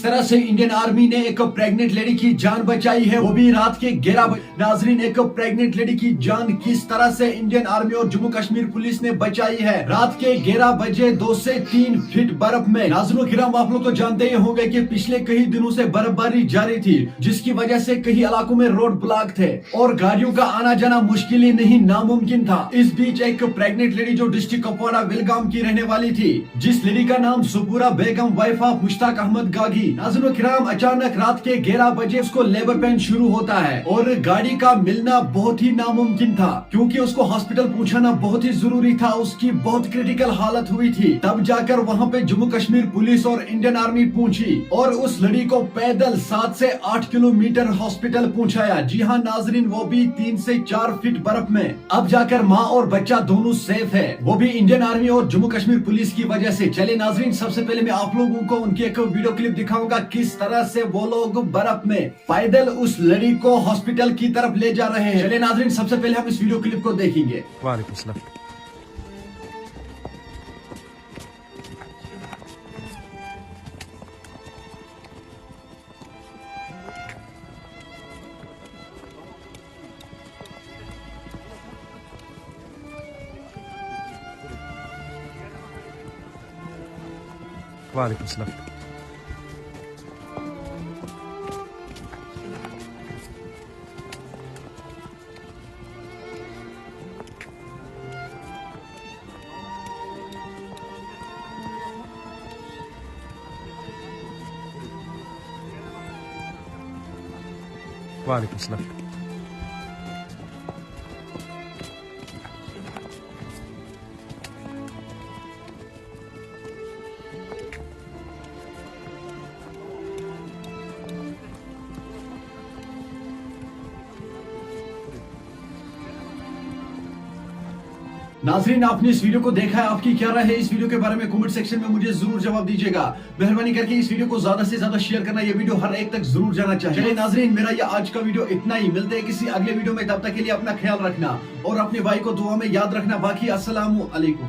किस तरह से इंडियन आर्मी ने एक प्रेग्नेंट लेडी की जान बचाई है, वो भी रात के 11 बजे। नाजरीन, एक प्रेग्नेंट लेडी की जान किस तरह से इंडियन आर्मी और जम्मू कश्मीर पुलिस ने बचाई है रात के 11 बजे 2 से 3 फीट बर्फ में। नाज़रीन किराम, आप लोग तो जानते ही होंगे कि पिछले कई दिनों से बर्फबारी जारी थी, जिसकी वजह से कई इलाकों में रोड ब्लॉक थे और गाड़ियों का आना जाना मुश्किल ही नहीं नामुमकिन था। इस बीच एक प्रेग्नेंट लेडी जो डिस्ट्रिक्ट कुपवाड़ा विलगाम की रहने वाली थी, जिस लेडी का नाम सुपूरा बेगम वाइफ ऑफ मुश्ताक अहमद गागी। नाज़रीन किराम, अचानक रात के 11 बजे उसको लेबर पेन शुरू होता है और गाड़ी का मिलना बहुत ही नामुमकिन था, क्योंकि उसको हॉस्पिटल पहुंचाना बहुत ही जरूरी था। उसकी बहुत क्रिटिकल हालत हुई थी। तब जाकर वहां पे जम्मू कश्मीर पुलिस और इंडियन आर्मी पहुंची और उस लड़ी को पैदल 7 से 8 किलोमीटर हॉस्पिटल पहुंचाया। जी हाँ नाजरीन, वो भी 3 से 4 फीट बर्फ में। अब जाकर माँ और बच्चा दोनों सेफ है, वो भी इंडियन आर्मी और जम्मू कश्मीर पुलिस की वजह से। चले नाजरीन, सबसे पहले मैं आप लोगों को उनकी एक वीडियो क्लिप दिखाऊंगा, किस तरह से वो लोग बर्फ में पैदल उस लड़ी को हॉस्पिटल की तरफ ले जा रहे हैं। चले नाजरीन, सबसे पहले हम इस वीडियो क्लिप को देखेंगे। वालेकुम सलाम। वालेकुम सलाम। वालेकुम सलाम। नाजरीन, आपने इस वीडियो को देखा है, आपकी क्या राय है इस वीडियो के बारे में कमेंट सेक्शन में मुझे जरूर जवाब दीजिएगा। मेहरबानी करके इस वीडियो को ज्यादा से ज्यादा शेयर करना, ये वीडियो हर एक तक जरूर जाना चाहिए। चलिए नाजरीन, मेरा ये आज का वीडियो इतना ही। मिलते हैं किसी अगले वीडियो में, तब तक के लिए अपना ख्याल रखना और अपने भाई को दुआ में याद रखना। बाकी अस्सलामु अलैकुम।